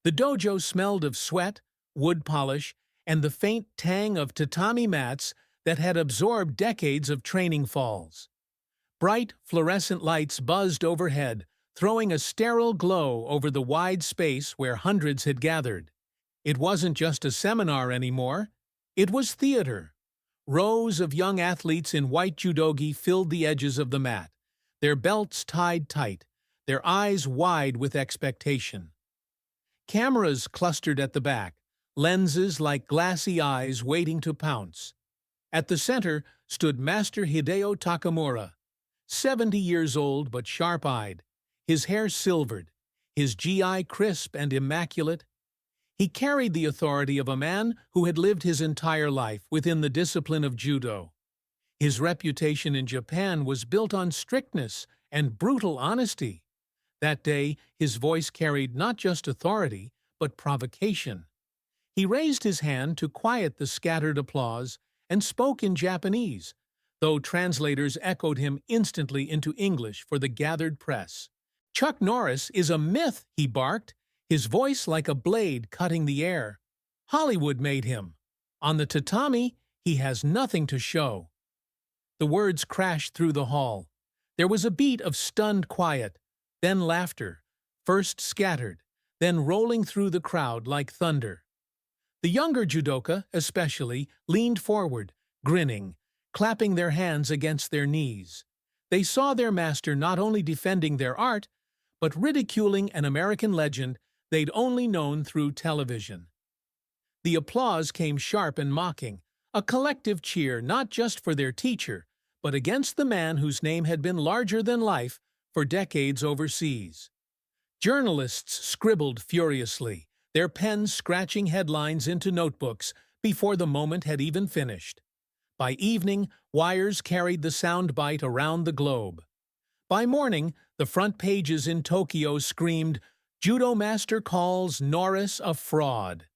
The dojo smelled of sweat, wood polish, and the faint tang of tatami mats that had absorbed decades of training falls. Bright, fluorescent lights buzzed overhead, throwing a sterile glow over the wide space where hundreds had gathered. It wasn't just a seminar anymore. It was theater. Rows of young athletes in white judogi filled the edges of the mat, their belts tied tight, their eyes wide with expectation. Cameras clustered at the back, lenses like glassy eyes waiting to pounce. At the center stood Master Hideo Takamura, 70 years old but sharp-eyed, his hair silvered, his GI crisp and immaculate. He carried the authority of a man who had lived his entire life within the discipline of judo. His reputation in Japan was built on strictness and brutal honesty. That day, his voice carried not just authority, but provocation. He raised his hand to quiet the scattered applause and spoke in Japanese, though translators echoed him instantly into English for the gathered press. "Chuck Norris is a myth," he barked, his voice like a blade cutting the air. "Hollywood made him. On the tatami, he has nothing to show." The words crashed through the hall. There was a beat of stunned quiet, then laughter, first scattered, then rolling through the crowd like thunder. The younger judoka, especially, leaned forward, grinning, clapping their hands against their knees. They saw their master not only defending their art, but ridiculing an American legend they'd only known through television. The applause came sharp and mocking, a collective cheer not just for their teacher, but against the man whose name had been larger than life for decades overseas. Journalists scribbled furiously, their pens scratching headlines into notebooks before the moment had even finished. By evening, wires carried the soundbite around the globe. By morning, the front pages in Tokyo screamed, "Judo master calls Norris a fraud."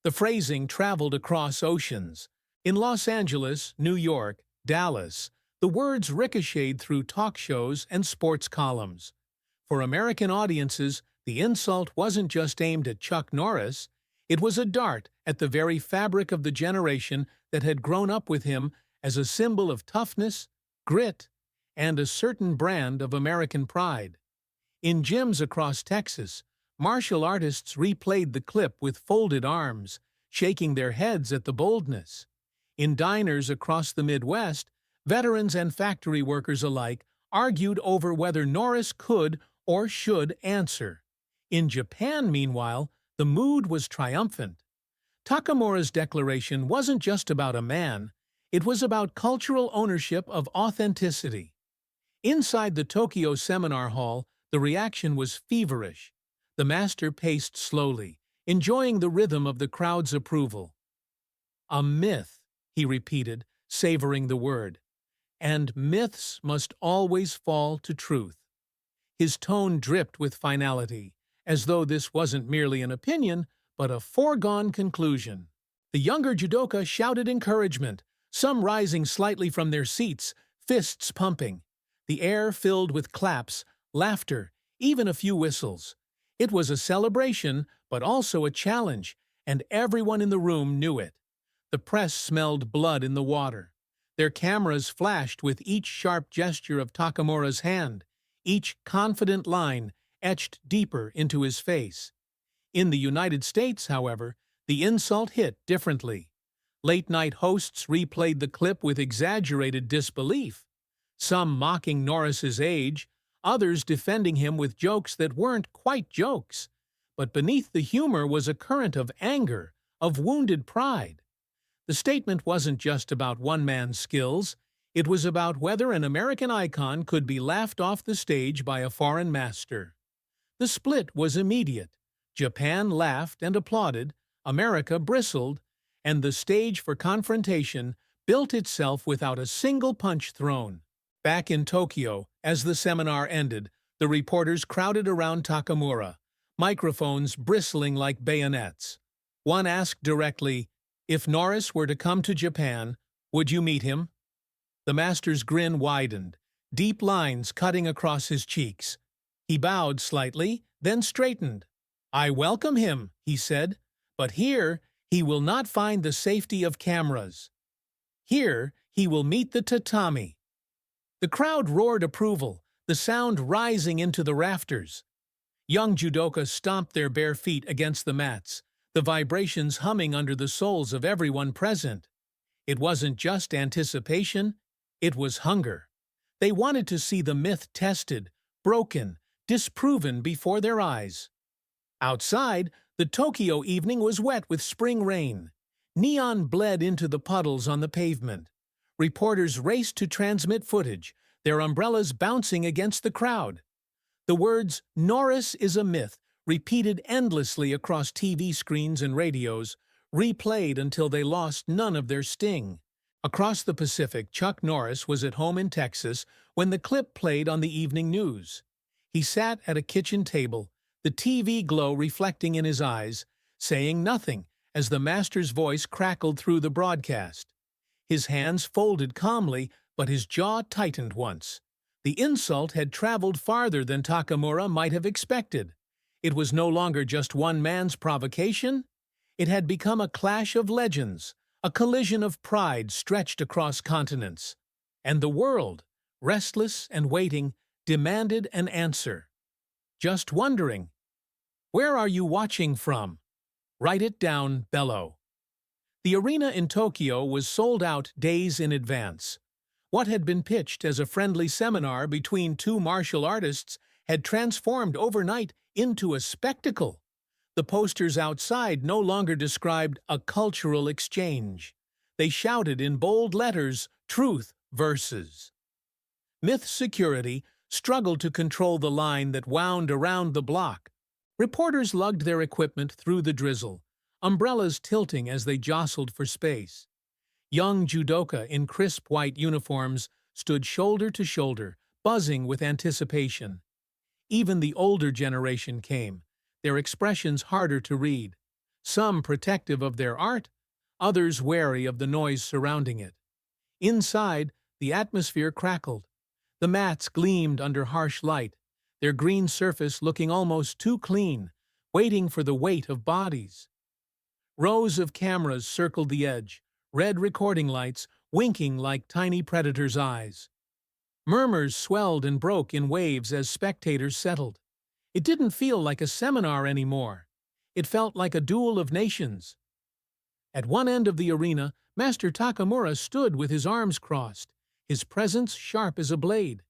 The phrasing traveled across oceans. In Los Angeles, New York, Dallas, the words ricocheted through talk shows and sports columns. For American audiences, the insult wasn't just aimed at Chuck Norris. It was a dart at the very fabric of the generation that had grown up with him as a symbol of toughness, grit, and a certain brand of American pride. In gyms across Texas, martial artists replayed the clip with folded arms, shaking their heads at the boldness. In diners across the Midwest, veterans and factory workers alike argued over whether Norris could or should answer. In Japan, meanwhile, the mood was triumphant. Takamura's declaration wasn't just about a man, it was about cultural ownership of authenticity. Inside the Tokyo seminar hall, the reaction was feverish. The master paced slowly, enjoying the rhythm of the crowd's approval. "A myth," he repeated, savoring the word. "And myths must always fall to truth." His tone dripped with finality, as though this wasn't merely an opinion, but a foregone conclusion. The younger judoka shouted encouragement, some rising slightly from their seats, fists pumping. The air filled with claps, laughter, even a few whistles. It was a celebration, but also a challenge, and everyone in the room knew it. The press smelled blood in the water. Their cameras flashed with each sharp gesture of Takamura's hand, each confident line etched deeper into his face. In the United States, however, the insult hit differently. Late-night hosts replayed the clip with exaggerated disbelief, some mocking Norris's age, others defending him with jokes that weren't quite jokes. But beneath the humor was a current of anger, of wounded pride. The statement wasn't just about one man's skills, it was about whether an American icon could be laughed off the stage by a foreign master. The split was immediate. Japan laughed and applauded, America bristled, and the stage for confrontation built itself without a single punch thrown. Back in Tokyo, as the seminar ended, the reporters crowded around Takamura, microphones bristling like bayonets. One asked directly, "If Norris were to come to Japan, would you meet him?" The master's grin widened, deep lines cutting across his cheeks. He bowed slightly, then straightened. "I welcome him," he said, "but here he will not find the safety of cameras. Here he will meet the tatami." The crowd roared approval, the sound rising into the rafters. Young judokas stomped their bare feet against the mats, the vibrations humming under the soles of everyone present. It wasn't just anticipation, it was hunger. They wanted to see the myth tested, broken, disproven before their eyes. Outside, the Tokyo evening was wet with spring rain. Neon bled into the puddles on the pavement. Reporters raced to transmit footage, their umbrellas bouncing against the crowd. The words, "Norris is a myth," repeated endlessly across TV screens and radios, replayed until they lost none of their sting. Across the Pacific, Chuck Norris was at home in Texas when the clip played on the evening news. He sat at a kitchen table, the TV glow reflecting in his eyes, saying nothing as the master's voice crackled through the broadcast. His hands folded calmly, but his jaw tightened once. The insult had traveled farther than Takamura might have expected. It was no longer just one man's provocation. It had become a clash of legends, a collision of pride stretched across continents. And the world, restless and waiting, demanded an answer. Just wondering, where are you watching from? Write it down below. The arena in Tokyo was sold out days in advance. What had been pitched as a friendly seminar between two martial artists had transformed overnight into a spectacle. The posters outside no longer described a cultural exchange. They shouted in bold letters, "Truth versus." Myth Security struggled to control the line that wound around the block. Reporters lugged their equipment through the drizzle, umbrellas tilting as they jostled for space. Young judoka in crisp white uniforms stood shoulder to shoulder, buzzing with anticipation. Even the older generation came, their expressions harder to read, some protective of their art, others wary of the noise surrounding it. Inside, the atmosphere crackled. The mats gleamed under harsh light, their green surface looking almost too clean, waiting for the weight of bodies. Rows of cameras circled the edge, red recording lights winking like tiny predators' eyes. Murmurs swelled and broke in waves as spectators settled. It didn't feel like a seminar anymore. It felt like a duel of nations. At one end of the arena, Master Takamura stood with his arms crossed, his presence sharp as a blade.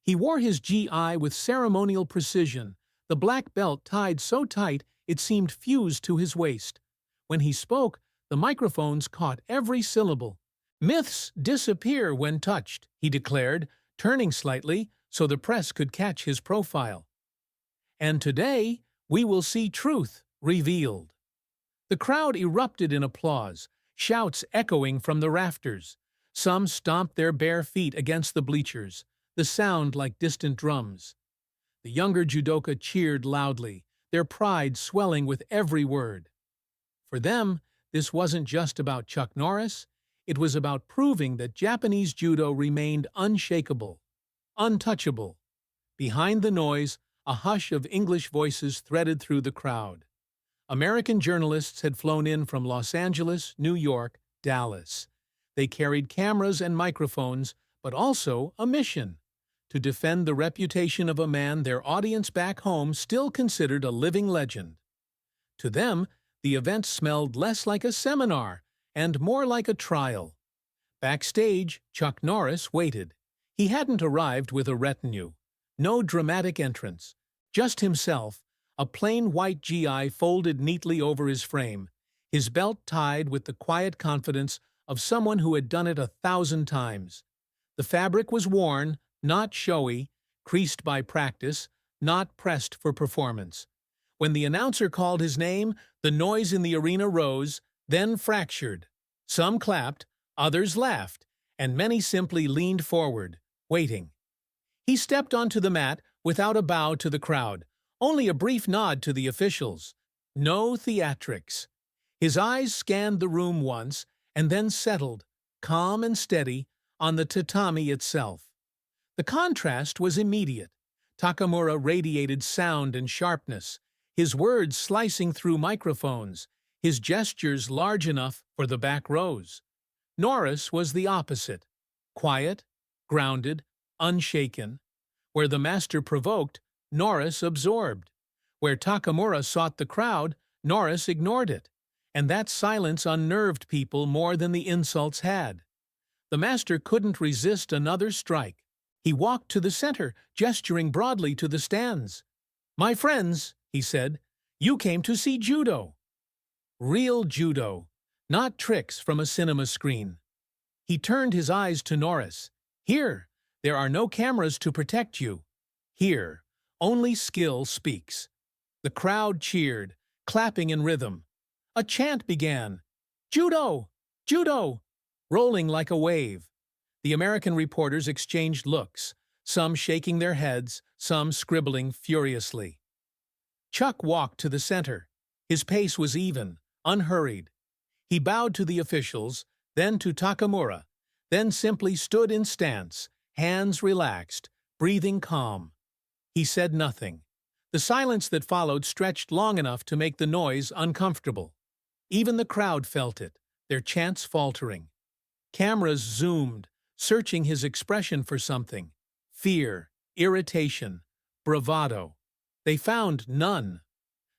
He wore his GI with ceremonial precision, the black belt tied so tight it seemed fused to his waist. When he spoke, the microphones caught every syllable. "Myths disappear when touched," he declared, turning slightly so the press could catch his profile. "And today, we will see truth revealed." The crowd erupted in applause, shouts echoing from the rafters. Some stomped their bare feet against the bleachers, the sound like distant drums. The younger judoka cheered loudly, their pride swelling with every word. For them, this wasn't just about Chuck Norris, it was about proving that Japanese judo remained unshakable, untouchable. Behind the noise, a hush of English voices threaded through the crowd. American journalists had flown in from Los Angeles, New York, Dallas. They carried cameras and microphones, but also a mission: to defend the reputation of a man their audience back home still considered a living legend. To them, the event smelled less like a seminar and more like a trial. Backstage, Chuck Norris waited. He hadn't arrived with a retinue. No dramatic entrance. Just himself, a plain white GI folded neatly over his frame, his belt tied with the quiet confidence of someone who had done it 1,000 times. The fabric was worn, not showy, creased by practice, not pressed for performance. When the announcer called his name, the noise in the arena rose, then fractured. Some clapped, others laughed, and many simply leaned forward, waiting. He stepped onto the mat without a bow to the crowd, only a brief nod to the officials. No theatrics. His eyes scanned the room once, and then settled, calm and steady, on the tatami itself. The contrast was immediate. Takamura radiated sound and sharpness, his words slicing through microphones, his gestures large enough for the back rows. Norris was the opposite. Quiet, grounded, unshaken. Where the master provoked, Norris absorbed. Where Takamura sought the crowd, Norris ignored it. And that silence unnerved people more than the insults had. The master couldn't resist another strike. He walked to the center, gesturing broadly to the stands. "My friends," he said, "you came to see Judo. Real Judo, not tricks from a cinema screen." He turned his eyes to Norris. "Here, there are no cameras to protect you. Here, only skill speaks." The crowd cheered, clapping in rhythm. A chant began, "Judo! Judo!" rolling like a wave. The American reporters exchanged looks, some shaking their heads, some scribbling furiously. Chuck walked to the center. His pace was even, unhurried. He bowed to the officials, then to Takamura, then simply stood in stance, hands relaxed, breathing calm. He said nothing. The silence that followed stretched long enough to make the noise uncomfortable. Even the crowd felt it, their chants faltering. Cameras zoomed, searching his expression for something. Fear, irritation, bravado. They found none.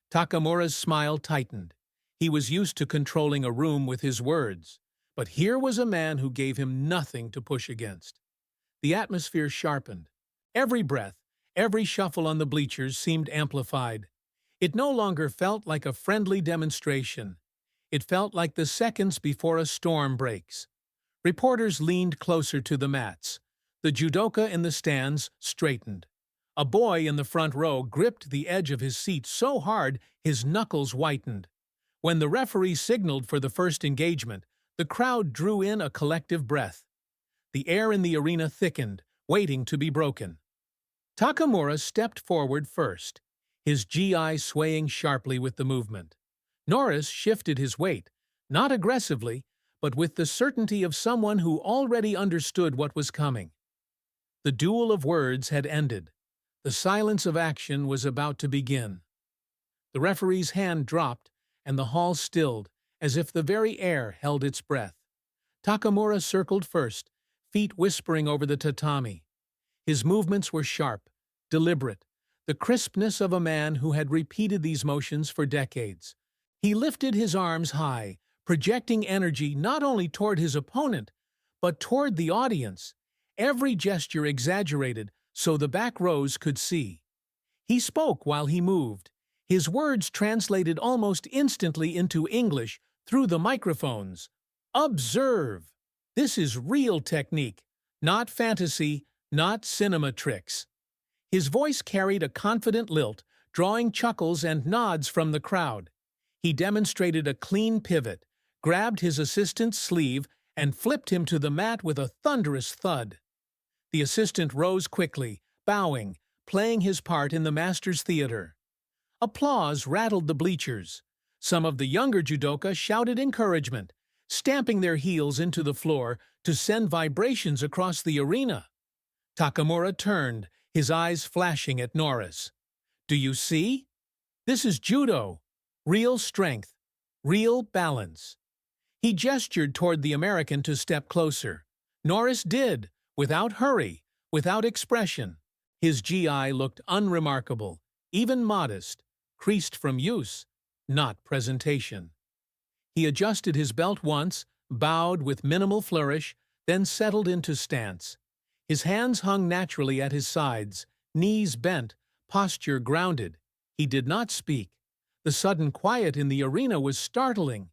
Takamura's smile tightened. He was used to controlling a room with his words, but here was a man who gave him nothing to push against. The atmosphere sharpened. Every breath, every shuffle on the bleachers seemed amplified. It no longer felt like a friendly demonstration. It felt like the seconds before a storm breaks. Reporters leaned closer to the mats. The judoka in the stands straightened. A boy in the front row gripped the edge of his seat so hard his knuckles whitened. When the referee signaled for the first engagement, the crowd drew in a collective breath. The air in the arena thickened, waiting to be broken. Takamura stepped forward first, his GI swaying sharply with the movement. Norris shifted his weight, not aggressively, but with the certainty of someone who already understood what was coming. The duel of words had ended. The silence of action was about to begin. The referee's hand dropped, and the hall stilled, as if the very air held its breath. Takamura circled first, feet whispering over the tatami. His movements were sharp, deliberate, the crispness of a man who had repeated these motions for decades. He lifted his arms high, projecting energy not only toward his opponent, but toward the audience, every gesture exaggerated so the back rows could see. He spoke while he moved. His words translated almost instantly into English through the microphones. Observe! This is real technique, not fantasy, not cinema tricks. His voice carried a confident lilt, drawing chuckles and nods from the crowd. He demonstrated a clean pivot, grabbed his assistant's sleeve, and flipped him to the mat with a thunderous thud. The assistant rose quickly, bowing, playing his part in the master's theater. Applause rattled the bleachers. Some of the younger judoka shouted encouragement, stamping their heels into the floor to send vibrations across the arena. Takamura turned, his eyes flashing at Norris. "Do you see? This is judo. Real strength. Real balance." He gestured toward the American to step closer. Norris did, without hurry, without expression. His GI looked unremarkable, even modest, creased from use, not presentation. He adjusted his belt once, bowed with minimal flourish, then settled into stance. His hands hung naturally at his sides, knees bent, posture grounded. He did not speak. The sudden quiet in the arena was startling.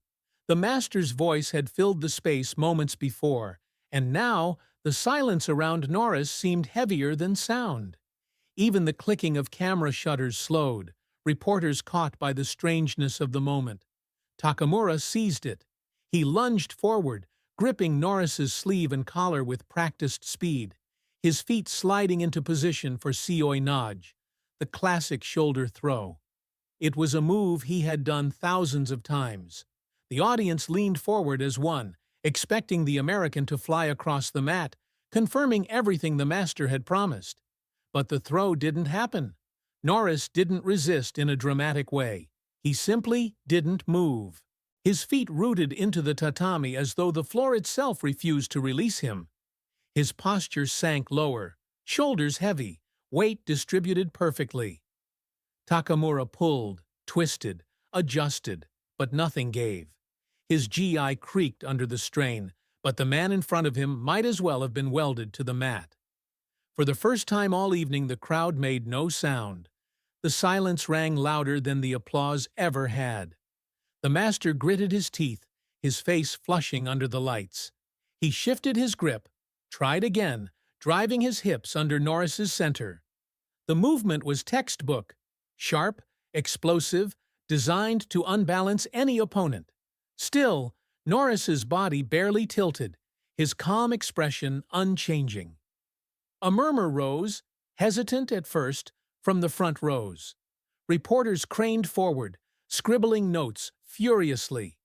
The master's voice had filled the space moments before, and now the silence around Norris seemed heavier than sound. Even the clicking of camera shutters slowed, reporters caught by the strangeness of the moment. Takamura seized it. He lunged forward, gripping Norris's sleeve and collar with practiced speed, his feet sliding into position for Seoi Naj, the classic shoulder throw. It was a move he had done thousands of times. The audience leaned forward as one, expecting the American to fly across the mat, confirming everything the master had promised. But the throw didn't happen. Norris didn't resist in a dramatic way. He simply didn't move. His feet rooted into the tatami as though the floor itself refused to release him. His posture sank lower, shoulders heavy, weight distributed perfectly. Takamura pulled, twisted, adjusted, but nothing gave. His GI creaked under the strain, but the man in front of him might as well have been welded to the mat. For the first time all evening, the crowd made no sound. The silence rang louder than the applause ever had. The master gritted his teeth, his face flushing under the lights. He shifted his grip, tried again, driving his hips under Norris's center. The movement was textbook, sharp, explosive, designed to unbalance any opponent. Still, Norris's body barely tilted, his calm expression unchanging. A murmur rose, hesitant at first, from the front rows. Reporters craned forward, scribbling notes furiously.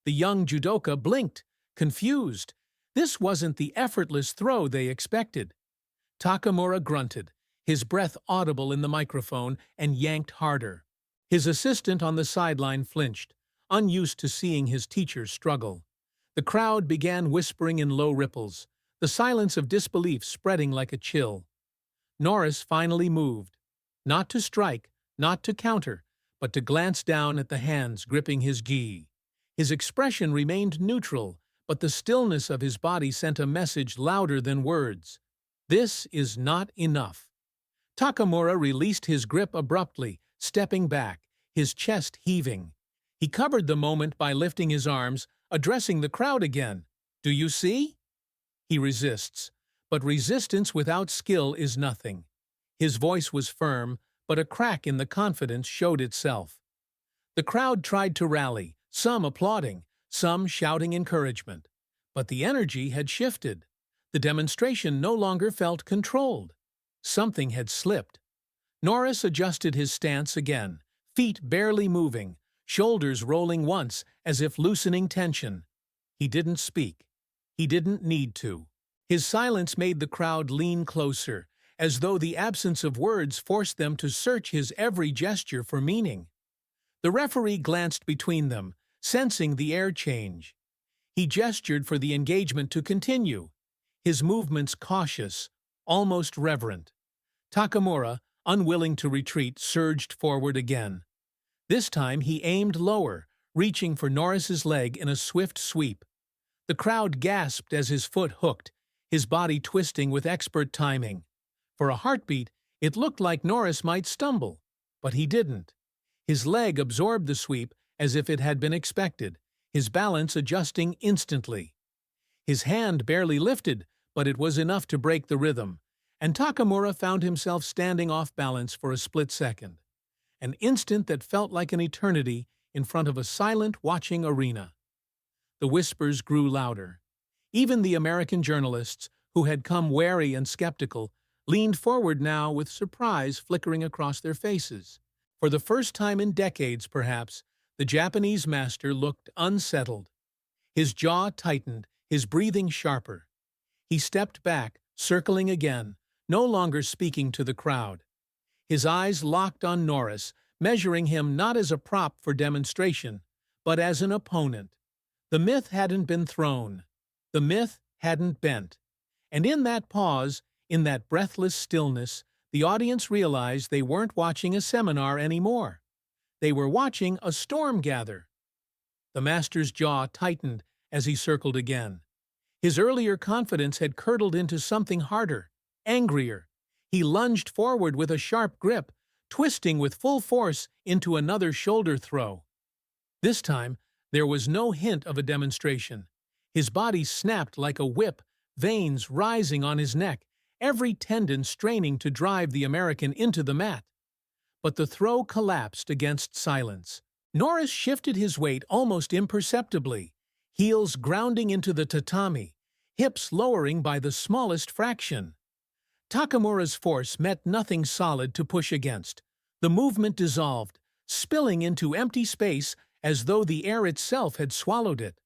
The young judoka blinked, confused. This wasn't the effortless throw they expected. Takamura grunted, his breath audible in the microphone, and yanked harder. His assistant on the sideline flinched, unused to seeing his teacher struggle. The crowd began whispering in low ripples, the silence of disbelief spreading like a chill. Norris finally moved, not to strike, not to counter, but to glance down at the hands gripping his gi. His expression remained neutral, but the stillness of his body sent a message louder than words. This is not enough. Takamura released his grip abruptly, stepping back, his chest heaving. He covered the moment by lifting his arms, addressing the crowd again. "Do you see?" He resists, but resistance without skill is nothing. His voice was firm, but a crack in the confidence showed itself. The crowd tried to rally, some applauding, some shouting encouragement. But the energy had shifted. The demonstration no longer felt controlled. Something had slipped. Norris adjusted his stance again, feet barely moving, shoulders rolling once as if loosening tension. He didn't speak. He didn't need to. His silence made the crowd lean closer, as though the absence of words forced them to search his every gesture for meaning. The referee glanced between them, sensing the air change. He gestured for the engagement to continue, his movements cautious, almost reverent. Takamura, unwilling to retreat, surged forward again. This time he aimed lower, reaching for Norris's leg in a swift sweep. The crowd gasped as his foot hooked, his body twisting with expert timing. For a heartbeat, it looked like Norris might stumble, but he didn't. His leg absorbed the sweep as if it had been expected, his balance adjusting instantly. His hand barely lifted, but it was enough to break the rhythm, and Takamura found himself standing off balance for a split second. An instant that felt like an eternity in front of a silent, watching arena. The whispers grew louder. Even the American journalists, who had come wary and skeptical, leaned forward now with surprise flickering across their faces. For the first time in decades, perhaps, the Japanese master looked unsettled. His jaw tightened, his breathing sharper. He stepped back, circling again, no longer speaking to the crowd. His eyes locked on Norris, measuring him not as a prop for demonstration, but as an opponent. The myth hadn't been thrown. The myth hadn't bent. And in that pause, in that breathless stillness, the audience realized they weren't watching a seminar anymore. They were watching a storm gather. The master's jaw tightened as he circled again. His earlier confidence had curdled into something harder, angrier. He lunged forward with a sharp grip, twisting with full force into another shoulder throw. This time, there was no hint of a demonstration. His body snapped like a whip, veins rising on his neck, every tendon straining to drive the American into the mat. But the throw collapsed against silence. Norris shifted his weight almost imperceptibly, heels grounding into the tatami, hips lowering by the smallest fraction. Takamura's force met nothing solid to push against. The movement dissolved, spilling into empty space as though the air itself had swallowed it.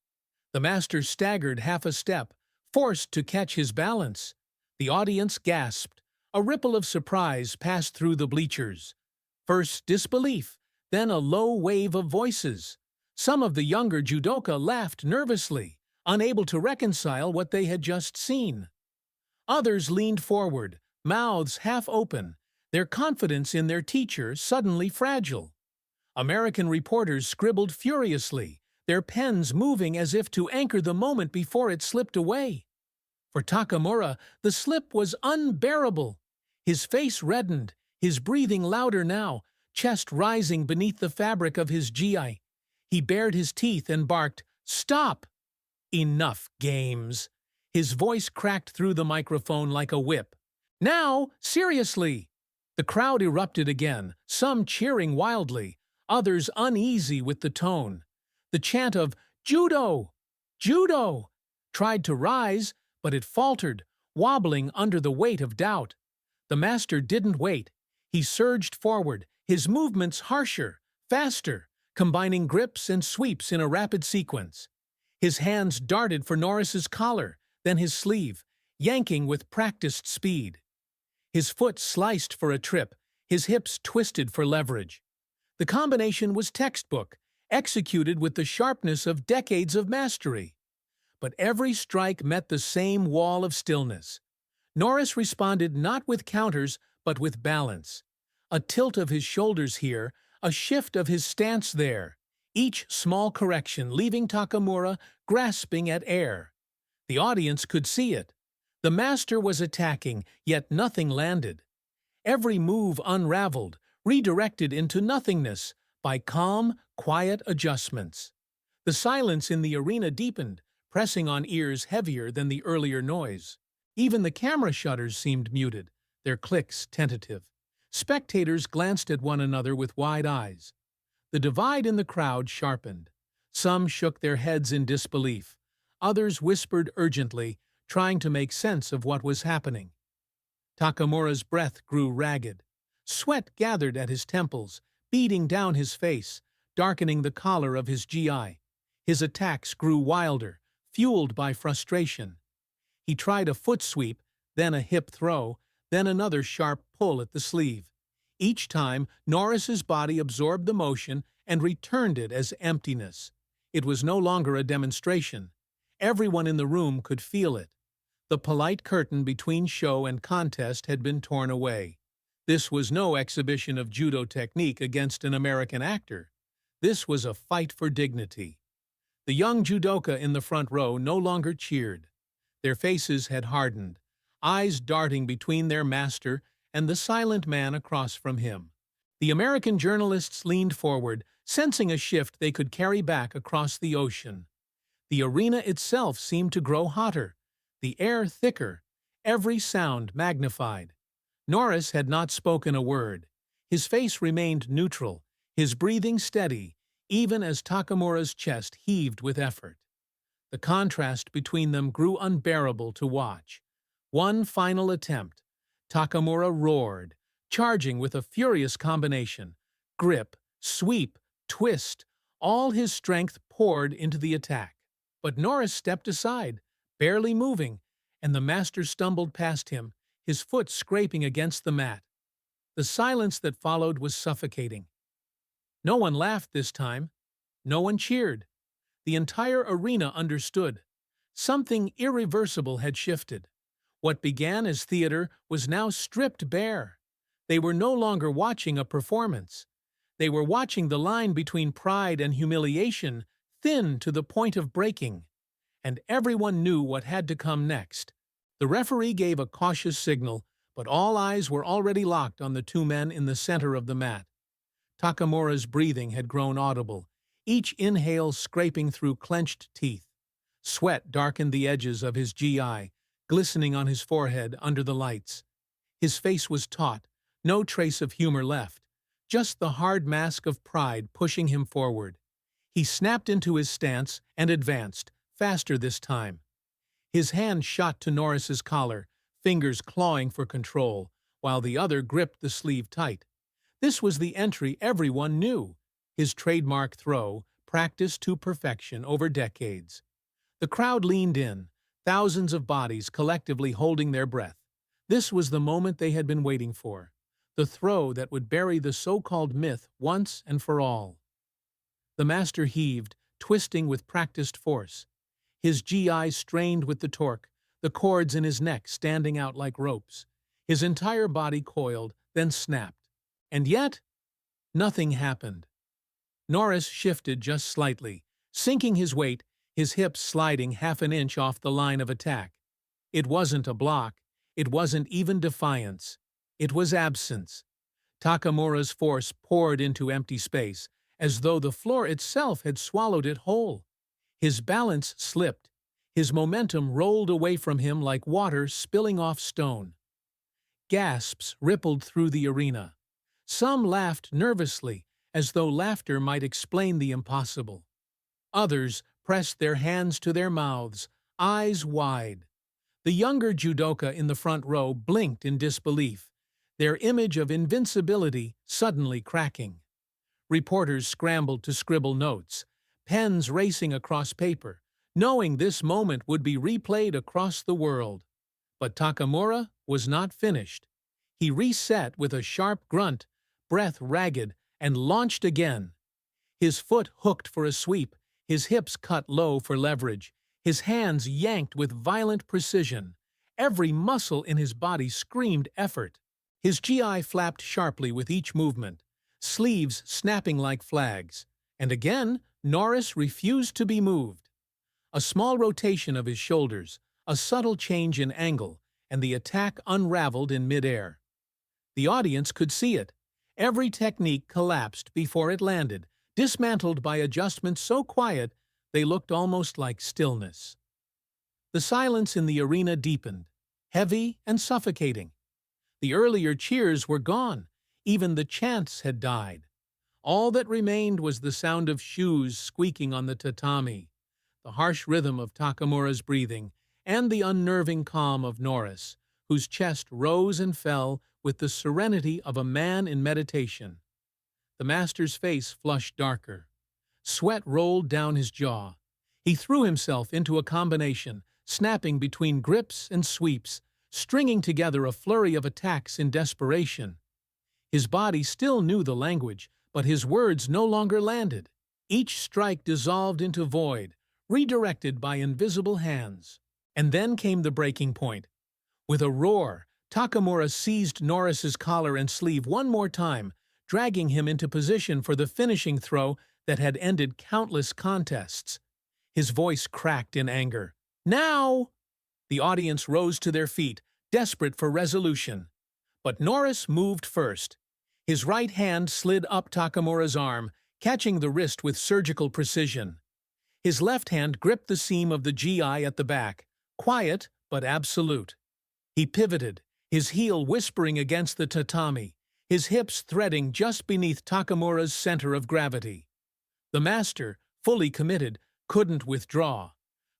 The master staggered half a step, forced to catch his balance. The audience gasped. A ripple of surprise passed through the bleachers. First disbelief, then a low wave of voices. Some of the younger judoka laughed nervously, unable to reconcile what they had just seen. Others leaned forward, mouths half open, their confidence in their teacher suddenly fragile. American reporters scribbled furiously, their pens moving as if to anchor the moment before it slipped away. For Takamura, the slip was unbearable. His face reddened, his breathing louder now, chest rising beneath the fabric of his gi. He bared his teeth and barked, "Stop!" "Enough games." His voice cracked through the microphone like a whip. "Now, seriously!" The crowd erupted again, some cheering wildly, others uneasy with the tone. The chant of "Judo! Judo!" tried to rise, but it faltered, wobbling under the weight of doubt. The master didn't wait. He surged forward, his movements harsher, faster, combining grips and sweeps in a rapid sequence. His hands darted for Norris's collar, then his sleeve, yanking with practiced speed. His foot sliced for a trip, his hips twisted for leverage. The combination was textbook, executed with the sharpness of decades of mastery. But every strike met the same wall of stillness. Norris responded not with counters, but with balance. A tilt of his shoulders here, a shift of his stance there, each small correction leaving Takamura grasping at air. The audience could see it. The master was attacking, yet nothing landed. Every move unraveled, redirected into nothingness by calm, quiet adjustments. The silence in the arena deepened, pressing on ears heavier than the earlier noise. Even the camera shutters seemed muted, their clicks tentative. Spectators glanced at one another with wide eyes. The divide in the crowd sharpened. Some shook their heads in disbelief. Others whispered urgently, trying to make sense of what was happening. Takamura's breath grew ragged. Sweat gathered at his temples, beading down his face, darkening the collar of his gi. His attacks grew wilder, fueled by frustration. He tried a foot sweep, then a hip throw, then another sharp pull at the sleeve. Each time, Norris's body absorbed the motion and returned it as emptiness. It was no longer a demonstration. Everyone in the room could feel it. The polite curtain between show and contest had been torn away. This was no exhibition of judo technique against an American actor. This was a fight for dignity. The young judoka in the front row no longer cheered. Their faces had hardened, eyes darting between their master and the silent man across from him. The American journalists leaned forward, sensing a shift they could carry back across the ocean. The arena itself seemed to grow hotter, the air thicker, every sound magnified. Norris had not spoken a word. His face remained neutral, his breathing steady, even as Takamura's chest heaved with effort. The contrast between them grew unbearable to watch. One final attempt. Takamura roared, charging with a furious combination. Grip, sweep, twist, all his strength poured into the attack. But Norris stepped aside, barely moving, and the master stumbled past him, his foot scraping against the mat. The silence that followed was suffocating. No one laughed this time. No one cheered. The entire arena understood. Something irreversible had shifted. What began as theater was now stripped bare. They were no longer watching a performance. They were watching the line between pride and humiliation thin to the point of breaking. And everyone knew what had to come next. The referee gave a cautious signal, but all eyes were already locked on the two men in the center of the mat. Takamura's breathing had grown audible, each inhale scraping through clenched teeth. Sweat darkened the edges of his gi, glistening on his forehead under the lights. His face was taut, no trace of humor left, just the hard mask of pride pushing him forward. He snapped into his stance and advanced, faster this time. His hand shot to Norris's collar, fingers clawing for control, while the other gripped the sleeve tight. This was the entry everyone knew, his trademark throw, practiced to perfection over decades. The crowd leaned in, thousands of bodies collectively holding their breath. This was the moment they had been waiting for. the throw that would bury the so-called myth once and for all. The master heaved, twisting with practiced force. His GI strained with the torque, the cords in his neck standing out like ropes. His entire body coiled, then snapped. And yet, nothing happened. Norris shifted just slightly, sinking his weight, his hips sliding half an inch off the line of attack. It wasn't a block. It wasn't even defiance. It was absence. Takamura's force poured into empty space, as though the floor itself had swallowed it whole. His balance slipped. His momentum rolled away from him like water spilling off stone. Gasps rippled through the arena. Some laughed nervously, as though laughter might explain the impossible. Others pressed their hands to their mouths, eyes wide. The younger judoka in the front row blinked in disbelief, their image of invincibility suddenly cracking. Reporters scrambled to scribble notes, pens racing across paper, knowing this moment would be replayed across the world. But Takamura was not finished. He reset with a sharp grunt, breath ragged, and launched again. His foot hooked for a sweep, his hips cut low for leverage, his hands yanked with violent precision. Every muscle in his body screamed effort. His GI flapped sharply with each movement, sleeves snapping like flags. And again, Norris refused to be moved. A small rotation of his shoulders, a subtle change in angle, and the attack unraveled in midair. The audience could see it. Every technique collapsed before it landed, dismantled by adjustments so quiet they looked almost like stillness. The silence in the arena deepened, heavy and suffocating. The earlier cheers were gone. Even the chants had died. All that remained was the sound of shoes squeaking on the tatami, the harsh rhythm of Takamura's breathing, and the unnerving calm of Norris, whose chest rose and fell with the serenity of a man in meditation. The master's face flushed darker. Sweat rolled down his jaw. He threw himself into a combination, snapping between grips and sweeps, stringing together a flurry of attacks in desperation. His body still knew the language, but his words no longer landed. Each strike dissolved into void, redirected by invisible hands. And then came the breaking point. With a roar, Takamura seized Norris's collar and sleeve one more time, dragging him into position for the finishing throw that had ended countless contests. His voice cracked in anger. Now! The audience rose to their feet, desperate for resolution. But Norris moved first. His right hand slid up Takamura's arm, catching the wrist with surgical precision. His left hand gripped the seam of the GI at the back, quiet but absolute. He pivoted, his heel whispering against the tatami, his hips threading just beneath Takamura's center of gravity. The master, fully committed, couldn't withdraw.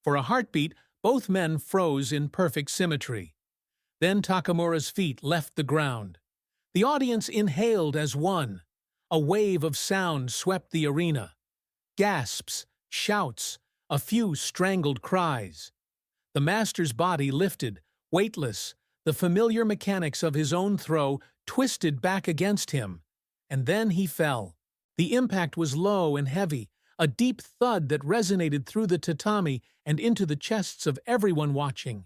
For a heartbeat, both men froze in perfect symmetry. Then Takamura's feet left the ground. The audience inhaled as one. A wave of sound swept the arena. Gasps, shouts, a few strangled cries. The master's body lifted, weightless, the familiar mechanics of his own throw twisted back against him. And then he fell. The impact was low and heavy, a deep thud that resonated through the tatami and into the chests of everyone watching.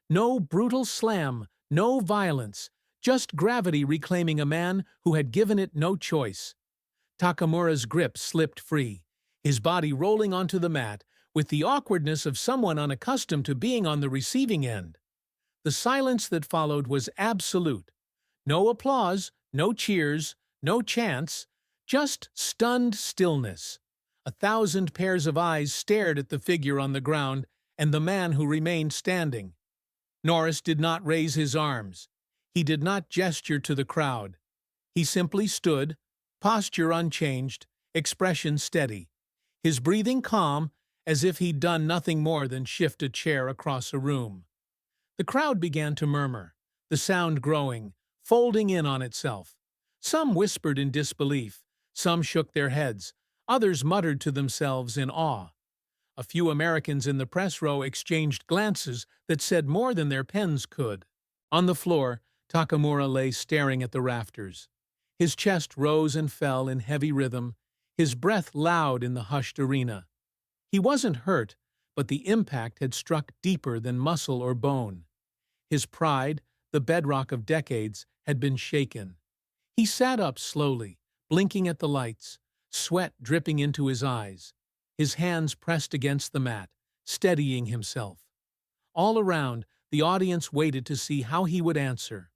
No brutal slam, no violence, just gravity reclaiming a man who had given it no choice. Takamura's grip slipped free, his body rolling onto the mat with the awkwardness of someone unaccustomed to being on the receiving end. The silence that followed was absolute. No applause, no cheers, no chants, just stunned stillness. 1,000 pairs of eyes stared at the figure on the ground and the man who remained standing. Norris did not raise his arms. He did not gesture to the crowd. He simply stood, posture unchanged, expression steady, his breathing calm, as if he'd done nothing more than shift a chair across a room. The crowd began to murmur, the sound growing, folding in on itself. Some whispered in disbelief, some shook their heads, others muttered to themselves in awe. A few Americans in the press row exchanged glances that said more than their pens could. On the floor, Takamura lay staring at the rafters. His chest rose and fell in heavy rhythm, his breath loud in the hushed arena. He wasn't hurt, but the impact had struck deeper than muscle or bone. His pride, the bedrock of decades, had been shaken. He sat up slowly, blinking at the lights, sweat dripping into his eyes, his hands pressed against the mat, steadying himself. All around, the audience waited to see how he would answer.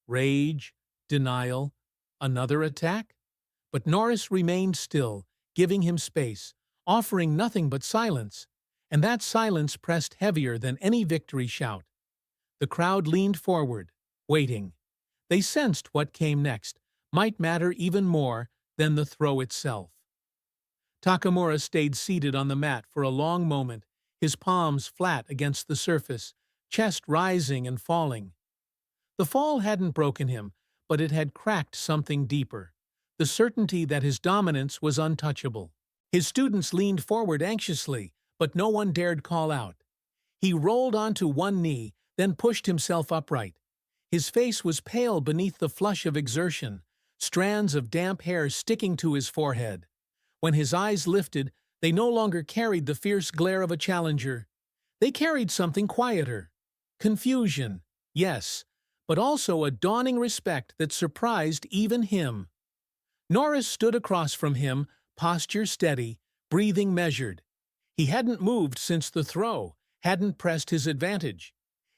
Rage, denial, another attack? But Norris remained still, giving him space, offering nothing but silence, and that silence pressed heavier than any victory shout. The crowd leaned forward, waiting. They sensed what came next might matter even more than the throw itself. Takamura stayed seated on the mat for a long moment, his palms flat against the surface, chest rising and falling. The fall hadn't broken him, but it had cracked something deeper, the certainty that his dominance was untouchable. His students leaned forward anxiously, but no one dared call out. He rolled onto one knee, then pushed himself upright. His face was pale beneath the flush of exertion, strands of damp hair sticking to his forehead. When his eyes lifted, they no longer carried the fierce glare of a challenger. They carried something quieter. Confusion, yes, but also a dawning respect that surprised even him. Norris stood across from him, posture steady, breathing measured. He hadn't moved since the throw, hadn't pressed his advantage.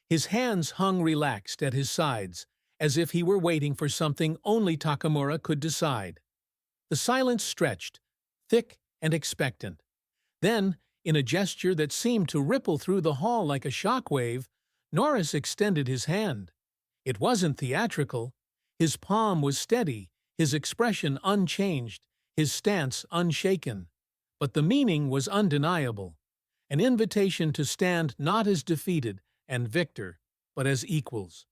His hands hung relaxed at his sides, as if he were waiting for something only Takamura could decide. The silence stretched, thick and expectant. Then, in a gesture that seemed to ripple through the hall like a shockwave, Norris extended his hand. It wasn't theatrical. His palm was steady, his expression unchanged, his stance unshaken. But the meaning was undeniable. An invitation to stand not as defeated and victor, but as equals.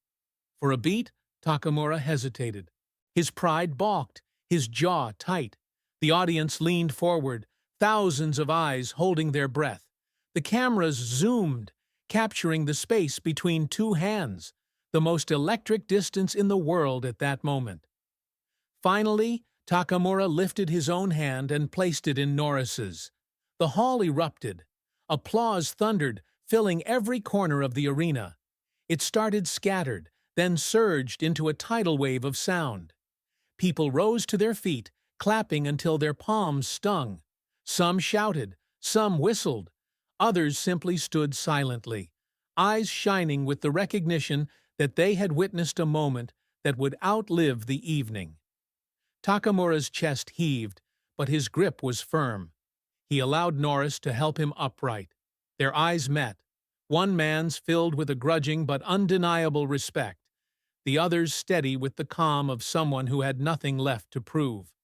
For a beat, Takamura hesitated. His pride balked, his jaw tight. The audience leaned forward, thousands of eyes holding their breath. The cameras zoomed, capturing the space between two hands, the most electric distance in the world at that moment. Finally, Takamura lifted his own hand and placed it in Norris's. The hall erupted. Applause thundered, filling every corner of the arena. It started scattered, then surged into a tidal wave of sound. People rose to their feet, clapping until their palms stung. Some shouted, some whistled. Others simply stood silently, eyes shining with the recognition that they had witnessed a moment that would outlive the evening. Takamura's chest heaved, but his grip was firm. He allowed Norris to help him upright. Their eyes met, one man's filled with a grudging but undeniable respect, the other's steady with the calm of someone who had nothing left to prove.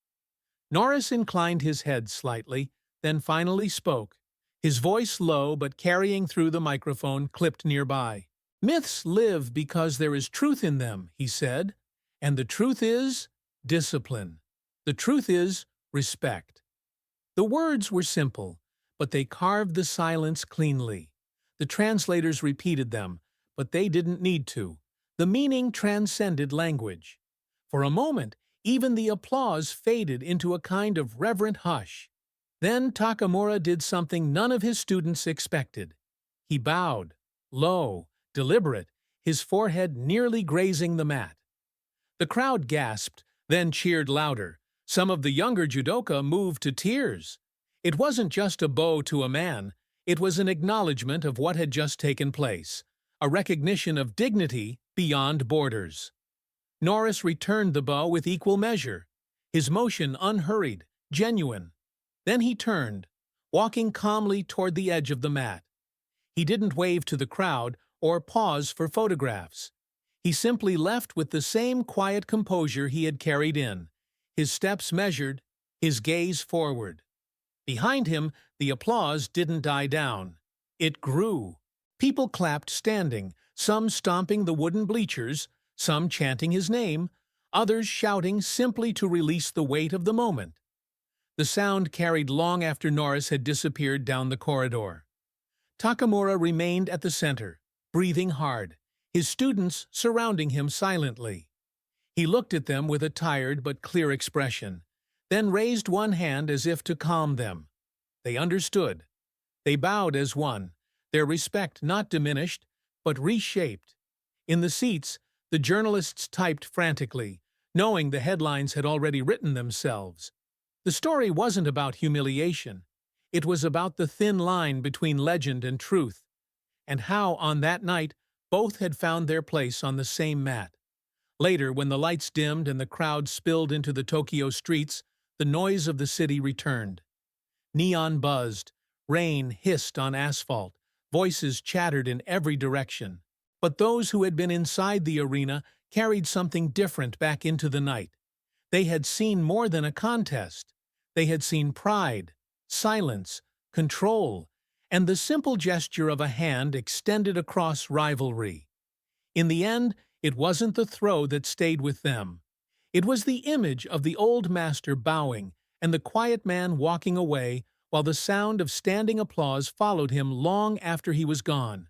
Norris inclined his head slightly, then finally spoke, his voice low but carrying through the microphone clipped nearby. "Myths live because there is truth in them," he said, "and the truth is discipline. The truth is respect." The words were simple, but they carved the silence cleanly. The translators repeated them, but they didn't need to. The meaning transcended language. For a moment, even the applause faded into a kind of reverent hush. Then Takamura did something none of his students expected. He bowed, low, deliberate, his forehead nearly grazing the mat. The crowd gasped, then cheered louder. Some of the younger judoka moved to tears. It wasn't just a bow to a man, it was an acknowledgement of what had just taken place, a recognition of dignity beyond borders. Norris returned the bow with equal measure, his motion unhurried, genuine. Then he turned, walking calmly toward the edge of the mat. He didn't wave to the crowd or pause for photographs. He simply left with the same quiet composure he had carried in, his steps measured, his gaze forward. Behind him, the applause didn't die down. It grew. People clapped standing, some stomping the wooden bleachers, some chanting his name, others shouting simply to release the weight of the moment. The sound carried long after Norris had disappeared down the corridor. Takamura remained at the center, breathing hard, his students surrounding him silently. He looked at them with a tired but clear expression, then raised one hand as if to calm them. They understood. They bowed as one, their respect not diminished, but reshaped. In the seats, the journalists typed frantically, knowing the headlines had already written themselves. The story wasn't about humiliation. It was about the thin line between legend and truth, and how, on that night, both had found their place on the same mat. Later, when the lights dimmed and the crowd spilled into the Tokyo streets, the noise of the city returned. Neon buzzed, rain hissed on asphalt, voices chattered in every direction. But those who had been inside the arena carried something different back into the night. They had seen more than a contest. They had seen pride, silence, control, and the simple gesture of a hand extended across rivalry. In the end, it wasn't the throw that stayed with them. It was the image of the old master bowing and the quiet man walking away, while the sound of standing applause followed him long after he was gone.